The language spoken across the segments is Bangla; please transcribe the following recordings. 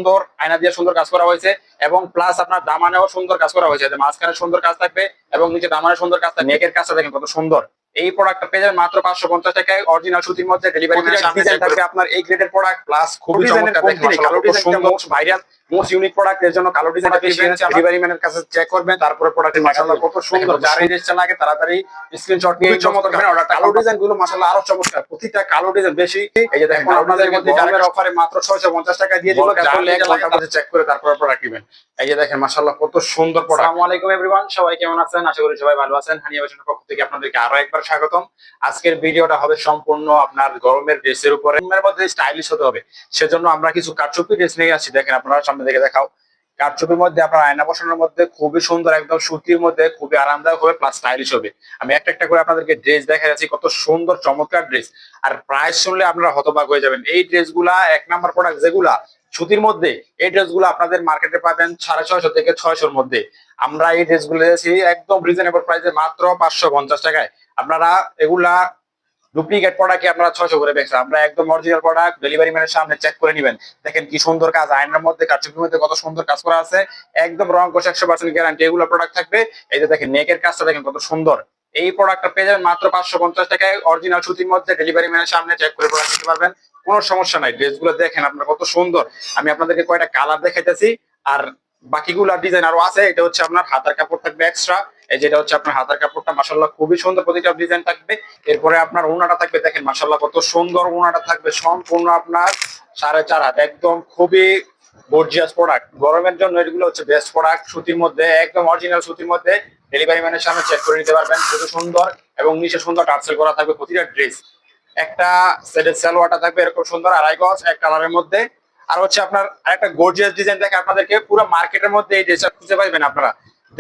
সুন্দর আয়না দিয়ে সুন্দর কাজ করা হয়েছে এবং প্লাস আপনার দামানেও সুন্দর কাজ করা হয়েছে, মাঝখানে সুন্দর কাজ থাকবে এবং নিচে দামানে সুন্দর কাজ থাকবে। নেকের কাজটা দেখেন কত সুন্দর। এই প্রোডাক্টটা পেয়ে যাবেন মাত্র 550 টাকায়, অরিজিনাল সুতির মধ্যে। ডেলিভারি ডিজাইন থাকবে আপনার এই গ্রেডের প্রোডাক্ট, প্লাস খুবই চমৎকার দেখেন মাশাআল্লাহ কত সুন্দর ভাইরাল মোস্ট ইউনিক প্রোডাক্ট। এর জন্য কালো ডিজাইনটা বেশি আছে। ডেলিভারি ম্যানের কাছে চেক করবেন, তারপরে প্রোডাক্টের মাশাআল্লাহ কত সুন্দর। যার এই ড্রেসটা লাগে তাড়াতাড়ি স্ক্রিনশট নিয়ে চমৎকার অর্ডার। কালো ডিজাইন গুলো মাশাআল্লাহ আরো চমৎকার, প্রতিটা কালো ডিজাইন বেশি। এই যে দেখেন আপনাদের মধ্যে জামের অফারে মাত্র 650 টাকা দিয়ে দিব, তাহলে এক ঘন্টা পরে চেক করে তারপরে প্রোডাক্ট নেবেন। এই যে দেখেন মাশাআল্লাহ কত সুন্দর প্রোডাক্ট। আসসালামু আলাইকুম এভরিওয়ান, সবাই কেমন আছেন? আশা করি সবাই ভালো আছেন। হানিয়া ফ্যাশনের পক্ষ থেকে আপনাদেরকে আরো একবার স্বাগতম। আজকের ভিডিওটা হবে সম্পূর্ণ আপনার গরমের ড্রেসের উপরে। গরমের মধ্যে স্টাইলিশ হতে হবে, সেজন্য আমরা কিছু কারচুপি ড্রেস নিয়ে আসছি। দেখেন আপনারা সামনে থেকে দেখাও। কারচুপির মধ্যে আপনার আয়না বসানোর মধ্যে খুবই সুন্দর, একদম সুতির মধ্যে খুবই আরামদায়ক হবে, প্লাস স্টাইলিশ হবে। আমি একটা একটা করে আপনাদেরকে ড্রেস দেখা যাচ্ছি, কত সুন্দর চমৎকার ড্রেস। আর প্রাইস শুনলে আপনারা হতবাক হয়ে যাবেন। এই ড্রেসগুলা এক নাম্বার প্রোডাক্ট যেগুলা সুতির মধ্যে, এই ড্রেসগুলো আপনাদের মার্কেটে পাবেন 650 থেকে 600-র মধ্যে। আমরা এই ড্রেসগুলো দিয়েছি একদম রিজনেবল প্রাইসে মাত্র 550 টাকায়। আপনারা এগুলা ডুপ্লিকেট প্রোডাক্ট আপনারা 600 করে বেচছেন, আমরা একদম অরিজিনাল প্রোডাক্ট। ডেলিভারি ম্যানের সামনে চেক করে নেবেন। দেখেন কি সুন্দর কাজ, আয়নার মধ্যে কারচুপির মধ্যে কত সুন্দর কাজ করা আছে, একদম রং কোশ 100% গ্যারান্টি এগুলো প্রোডাক্ট থাকবে। এই যে দেখেন নেকের কাজটা দেখেন কত সুন্দর। এই প্রোডাক্টটা পেয়ে যাবেন মাত্র 550 টাকায়, অরিজিনাল সুতির মধ্যে। ডেলিভারি ম্যানের সামনে চেক করে প্রোডাক্ট নিতে পারবেন, কোনো সমস্যা নাই। ড্রেসগুলো দেখেন আপনার কত সুন্দর। আমি আপনাদেরকে কয়টা কালার দেখাইতেছি, আর বাকিগুলো ডিজাইন আরো আছে। এটা হচ্ছে আপনার হাতার কাপড় থাকবে এক্সট্রা। এই যেটা হচ্ছে আপনার হাতার কাপড়টা মাশাআল্লাহ খুবই সুন্দর, প্রতিটা ডিজাইন থাকবে। এরপরে আপনার ওনাটা থাকবে, দেখেন মাশাআল্লাহ কত সুন্দর ওনাটা থাকবে, সম্পূর্ণ আপনার 4.5 হাত, একদম খুবই গর্জিয়াস প্রোডাক্ট। গরমের জন্য এগুলো হচ্ছে বেস্ট প্রোডাক্ট, সুতির মধ্যে একদম অরিজিনাল সুতির মধ্যে। ডেলিভারি ম্যানের সামনে চেক করে নিতে পারবেন, খুবই সুন্দর। এবং নিচে সুন্দর টার্সেল করা থাকবে প্রতিটা ড্রেস। একটা সেটের সালোয়ারটা থাকবে এরকম সুন্দর 2.5 গজ এক কালারের মধ্যে। আর হচ্ছে আপনার আরেকটা গর্জিয়াস ডিজাইন দেখে আপনাদেরকে পুরো মার্কেটের মধ্যে এই ড্রেসটা খুঁজে পাইবেন আপনারা।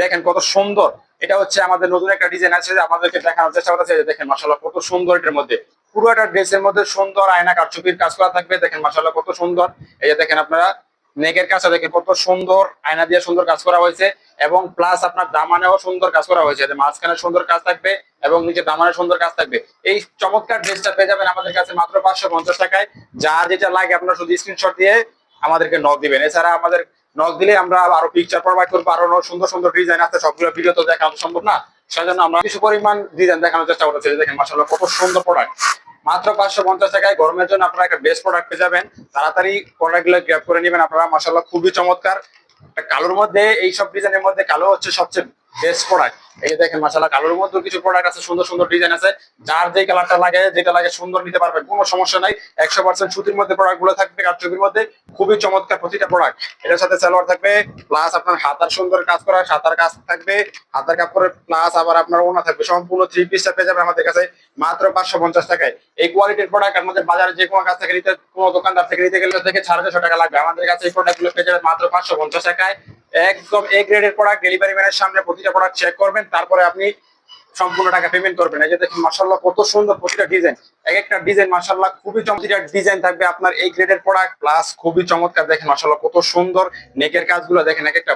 দেখেন কত সুন্দর। এটা হচ্ছে আমাদের নতুন একটা ডিজাইন আছে, আমাদেরকে দেখানোর চেষ্টা করতেছে। দেখেন মাশাআল্লাহ কত সুন্দর। এটার মধ্যে পুরোটা ড্রেসের মধ্যে সুন্দর আয়না কারচুপির কাজ করা থাকবে। দেখেন মাশাআল্লাহ কত সুন্দর। এই যে দেখেন আপনারা নেকের কাজটা দেখেন কত সুন্দর, আয়না দিয়ে সুন্দর কাজ করা হয়েছে এবং প্লাস আপনার দামানেও সুন্দর কাজ করা হয়েছে। মাঝখানে সুন্দর কাজ থাকবে এবং নিচে দামানে সুন্দর কাজ থাকবে। এই চমৎকার ড্রেসটা পেয়ে যাবেন আমাদের কাছে মাত্র 550 টাকায়। যার যেটা লাগে আপনারা শুধু স্ক্রিনশট দিয়ে আমাদেরকে নক দিবেন। এছাড়া আমাদের নক দিলে আমরা আরো পিকচার প্রোভাইড করবো, আরো সুন্দর সুন্দর ডিজাইন আছে, সবগুলো ভিডিও তো দেখানো সম্ভব না, সেজন্য আমরা কিছু পরিমাণ ডিজাইন দেখানোর চেষ্টা করতেছি। দেখেন মাশাআল্লাহ কত সুন্দর প্রোডাক্ট, মাত্র 550 টাকায়। গরমের জন্য আপনারা একটা বেস্ট প্রোডাক্ট পেয়ে যাবেন, তাড়াতাড়ি প্রোডাক্টগুলো গ্র্যাব করে নেবেন আপনারা। মাশাআল্লাহ খুবই চমৎকার। কালোর মধ্যে এইসব ডিজাইনের মধ্যে কালো হচ্ছে সবচেয়ে বেস্ট প্রোডাক্ট। এই দেখেন মাশাআল্লাহ কালোর মধ্যে কিছু প্রোডাক্ট আছে, সুন্দর সুন্দর ডিজাইন আছে। যার যে কালারটা লাগে, যেটা লাগে সুন্দর নিতে পারবেন, কোনো সমস্যা নাই। 100% সুতির মধ্যে প্রোডাক্ট গুলো থাকবে, কারচুপির মধ্যে খুবই চমৎকার প্রতিটা প্রোডাক্ট। এটার সাথে সালোয়ার থাকবে, প্লাস আপনার হাতার সুন্দর কাজ করা, হাতার কাজ থাকবে, হাতার কাপড়ের প্লাস আবার আপনার ওনা থাকবে। সম্পূর্ণ 3 পিসটা পেয়ে যাবেন আমাদের কাছে মাত্র 550 টাকায়। এই কোয়ালিটির প্রোডাক্ট আমাদের বাজারে যে কোনো কাছ থেকে নিতে, কোনো দোকানদার থেকে নিতে গেলে থেকে 450 টাকা লাগবে। আমাদের কাছে এই প্রোডাক্ট গুলো পেয়ে যাবেন মাত্র 550 টাকায়। একদম এ গ্রেডের প্রোডাক্ট। ডেলিভারি ম্যানের সামনে প্রতিটা প্রোডাক্ট চেক করবেন, তারপরে আপনি সম্পূর্ণ টাকা পেমেন্ট করবেন। এই যে দেখুন মাশাআল্লাহ কত সুন্দর প্রতিটা ডিজাইন, এক একটা ডিজাইন মাশাআল্লাহ খুবই চমৎকার ডিজাইন থাকবে আপনার এই গ্রেডের প্রোডাক্ট, প্লাস খুবই চমৎকার। দেখেন মাশাআল্লাহ কত সুন্দর নেকের কাজগুলো দেখেন, এক একটা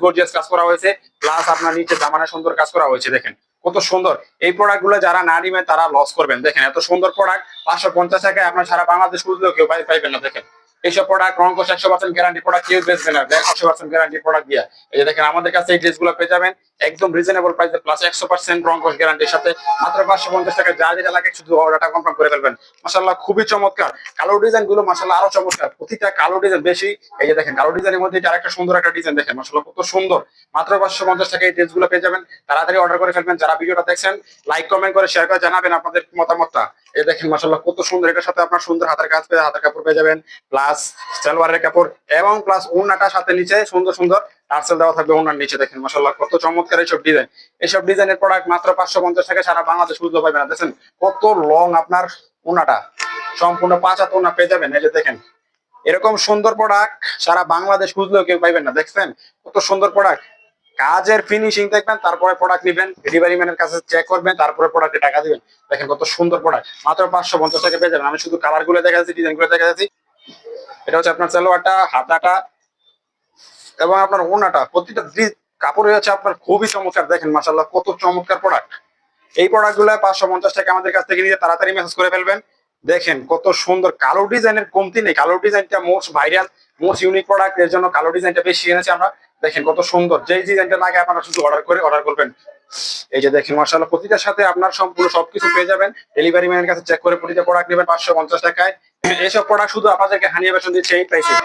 গর্জিয়াস কাজ করা হয়েছে, প্লাস আপনার নিচে দামানে সুন্দর কাজ করা হয়েছে। দেখেন কত সুন্দর। এই প্রোডাক্ট গুলো যারা না নিবেন তারা লস করবেন। দেখেন এত সুন্দর প্রোডাক্ট 550 টাকায় আপনার সারা বাংলাদেশ খুঁজলেও কেউ পাইবেন না। দেখেন এইসব প্রোডাক্ট রং কোশ 100% গ্যারান্টি প্রোডাক্ট, কেউ বেচবে না 100% গ্যারান্টি প্রোডাক্ট দিয়ে। এই যে দেখেন আমাদের কাছে এই ড্রেসগুলো পেয়ে যাবেন একদম রিজনেবল প্রাইসে, প্লাস 100% রং কোশ গ্যারান্টির সাথে মাত্র 550 টাকা। যা যেটা লাগে শুধু অর্ডারটা কনফার্ম করে ফেলবেন। মাশাআল্লাহ খুবই চমৎকার। কালো ডিজাইন গুলো মাশাআল্লাহ আরো চমৎকার, প্রতিটা কালো ডিজাইন বেশি। এই যে দেখেন কালো ডিজাইনের মধ্যে আরেকটা সুন্দর একটা ডিজাইন দেখেন মাশাআল্লাহ কত সুন্দর। মাত্র 550 টাকায় এই ড্রেসগুলো পেয়ে যাবেন, তাড়াতাড়ি অর্ডার করে ফেলবেন। যারা ভিডিওটা দেখছেন লাইক কমেন্ট করে শেয়ার করে জানাবেন আপনাদের মতামতটা। এই দেখেন মাশাআল্লাহ কত সুন্দর। এটার সাথে আপনার সুন্দর হাতের কাজ পেয়ে হাতের কাপড় পেয়ে যাবেন, প্লাস সালোয়ারের কাপড় এবং প্লাস ওড়নাটা সাথে নিচে সুন্দর সুন্দর টার্সেল দেওয়া থাকবে ওড়নার নিচে। দেখেন মাশাআল্লাহ কত চমৎকার এইসব ডিজাইন। এইসব ডিজাইনের প্রোডাক্ট মাত্র 550 টাকা, সারা বাংলাদেশ খুঁজতে পাইবেন না। দেখেন কত লং আপনার ওড়নাটা, সম্পূর্ণ 5 হাত ওড়না পেয়ে যাবেন। এই যে দেখেন এরকম সুন্দর প্রোডাক্ট সারা বাংলাদেশ খুঁজলেও কেউ পাইবেন না। দেখছেন কত সুন্দর প্রোডাক্ট, কাজের ফিনিশিং দেখবেন, তারপরে প্রোডাক্ট নেবেন। ডেলিভারি ম্যানের কাছে চেক করবেন, তারপরে প্রোডাক্টে টাকা দিবেন। দেখেন কত সুন্দর প্রোডাক্ট, মাত্র 550 টাকা পেয়ে যাবেন। আমি শুধু কালার গুলো দেখা যাচ্ছি, ডিজাইন গুলো দেখা যাচ্ছি। এটা হচ্ছে আপনার সালোয়ারটা, হাতাটা এবং আপনার ওড়নাটা, প্রতিটা কাপড় হচ্ছে আপনার খুবই চমৎকার। দেখেন মাশাআল্লাহ কত চমৎকার প্রোডাক্ট। এই প্রোডাক্ট গুলো 550 টাকা আমাদের কাছ থেকে নিয়ে তাড়াতাড়ি মেসেজ করে ফেলবেন। দেখেন কত সুন্দর, কালো ডিজাইনের কমতি নেই। কালো ডিজাইনটা most viral, most unique product, এর জন্য কালো ডিজাইনটা বেশি এনেছি আমরা। দেখেন কত সুন্দর, যেই ডিজাইনটা লাগে আপনারা শুধু অর্ডার করবেন। এই যে দেখেন মাশাআল্লাহ, প্রতিটার সাথে আপনার সম্পূর্ণ সবকিছু পেয়ে যাবেন। ডেলিভারি ম্যানের কাছে চেক করে প্রতিটা প্রোডাক্ট নেবেন 550 টাকায়। এইসব প্রোডাক্ট শুধু আপনাদেরকে হানিয়া বেসন দিচ্ছে এই প্রাইসে।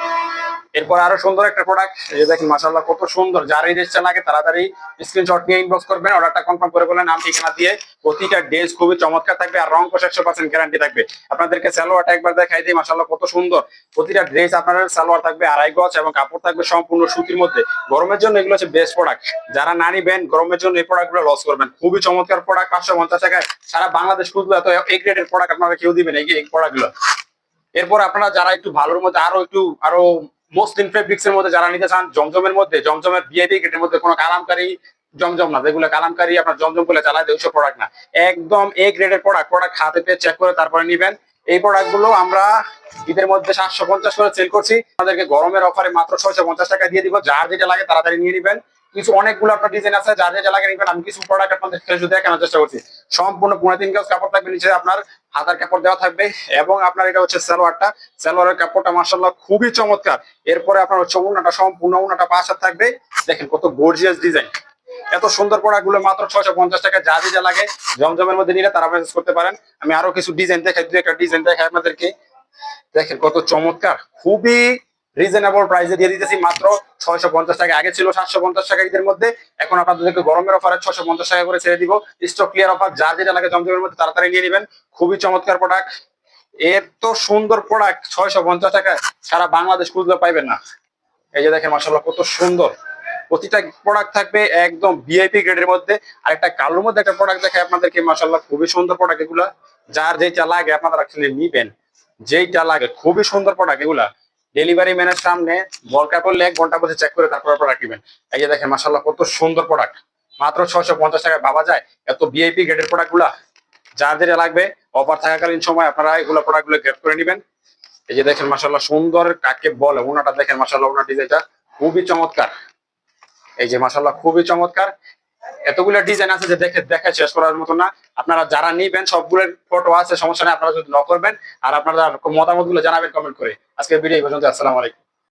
এরপর আরো সুন্দর একটা প্রোডাক্ট, এই যে দেখেন মাশাআল্লাহ কত সুন্দর। যার এই ড্রেসটা লাগে তাড়াতাড়ি স্ক্রিনশট নিয়ে ইনবক্স করবেন, অর্ডারটা কনফার্ম করে বলেন, নাম ঠিকানা দিয়ে। প্রতিটা ড্রেস খুবই চমৎকার থাকবে আর রং কোশ 100% গ্যারান্টি থাকবে। আপনাদেরকে সালোয়ারটা একবার দেখাই দিই, মাশাআল্লাহ কত সুন্দর। প্রতিটা ড্রেস আপনার সালোয়ার থাকবে 2.5 গজ এবং কাপড় থাকবে সম্পূর্ণ সুতির মধ্যে। গরমের জন্য এগুলো হচ্ছে বেস্ট প্রোডাক্ট। যারা না নিবেন গরমের জন্য এই প্রোডাক্টগুলো লস করবেন। খুবই চমৎকার প্রোডাক্ট, 550 টাকায় সারা বাংলাদেশ খুঁজলে এত এই গ্রেডের প্রোডাক্ট আপনারা কেউ দিবেন এই প্রোডাক্টগুলো। এরপর আপনারা যারা একটু ভালোর মধ্যে আরো মসলিন ফেব্রিক্স এর মধ্যে যারা নিতে চান, জমজমের মধ্যে, জমজমের ভিআইপি গ্রেডের মধ্যে, কোনো কালামকারী জমজম না, যেগুলো কালামকারী আপনার জমজম বলে চালায় ওইসব প্রোডাক্ট না, একদম এ গ্রেডের প্রোডাক্ট হাতে পেয়ে চেক করে তারপরে নিবেন। এই প্রোডাক্ট গুলো আমরা ঈদের মধ্যে 750 করে সেল করছি। আমাদেরকে গরমের অফারে মাত্র 650 টাকা দিয়ে দিব। যার যেটা লাগে তাড়াতাড়ি নিয়ে নিবেন। কিছু অনেকগুলো আপনার ডিজাইন আছে, যার যেটা লাগে নিবেন। আমি কিছু প্রোডাক্ট আপনাদের শুধু দেখানোর চেষ্টা করছি। সম্পূর্ণ 3.5 গজ কাপড় থাকবে, নিচে আপনার হাতার কাপড় দেওয়া থাকবে এবং আপনার এটা হচ্ছে সালোয়ারটা। সালোয়ারের কাপড়টা মাশাআল্লাহ খুবই চমৎকার। এরপরে আপনার হচ্ছে ওড়নাটা, সম্পূর্ণ ওড়নাটা 5 হাত থাকবে। দেখেন কত গর্জিয়াস ডিজাইন। এত সুন্দর প্রোডাক্ট গুলো মাত্র 650 টাকা। যা যেটা লাগে জমজমের মধ্যে নিলে তারা মেসেজ করতে পারেন। আমি আরো কিছু ডিজাইন দেখাই, দুই একটা ডিজাইন দেখাই আপনাদেরকে। দেখেন কত চমৎকার, খুবই রিজনেবল প্রাইসে দিয়ে দিতেছি মাত্র 650 টাকা। আগে ছিল 750 টাকা ঈদের মধ্যে, এখন আপনাদেরকে গরমের অফারে 650 টাকা করে ছেড়ে দিব। স্টক ক্লিয়ার অফার, যার যেটা লাগে জমজমের মধ্যে তাড়াতাড়ি নিয়ে নেবেন। খুবই চমৎকার প্রোডাক্ট, এত সুন্দর প্রোডাক্ট 650 টাকা সারা বাংলাদেশ খুঁজলে পাইবেন না। এই যে দেখেন মাশাআল্লাহ কত সুন্দর। প্রতিটা প্রোডাক্ট থাকবে একদম ভিআইপি গ্রেডের মধ্যে। আর একটা কালোর মধ্যে একটা প্রোডাক্ট দেখাই আপনাদেরকে, মাশাআল্লাহ খুবই সুন্দর প্রোডাক্ট এগুলা। যার যেটা লাগে আপনারা আসলে নিবেন, যেইটা লাগে। খুবই সুন্দর প্রোডাক্ট এগুলা। ডেলিভারি ম্যানের সামনে দরকার পড়লে 1 ঘন্টা বসে চেক করে তারপরে প্রোডাক্ট নেবেন। এই যে দেখেন মাশাআল্লাহ কত সুন্দর প্রোডাক্ট, মাত্র 650 টাকায় ভাবা যায় এত ভিআইপি গ্রেডের প্রোডাক্ট গুলা। যার যেটা লাগবে অফার থাকাকালীন সময় আপনারা এগুলো প্রোডাক্ট গুলো গ্রেড করে নেবেন। এই যে দেখেন মাশাআল্লাহ সুন্দর, কাকে বলে ওনাটা দেখেন মাশাআল্লাহ, ওনার ডিজাইনটা খুবই চমৎকার। এই যে মাশাআল্লাহ খুবই চমৎকার। এতগুলো ডিজাইন আছে যে দেখে শেষ করার মতো না। আপনারা যারা নিবেন সবগুলোর ফটো আছে, সমস্যা নেই। আপনারা যদি ন করবেন আর আপনারা মতামত গুলো জানাবেন কমেন্ট করে। আজকের ভিডিও এই পর্যন্ত। আসসালামু আলাইকুম।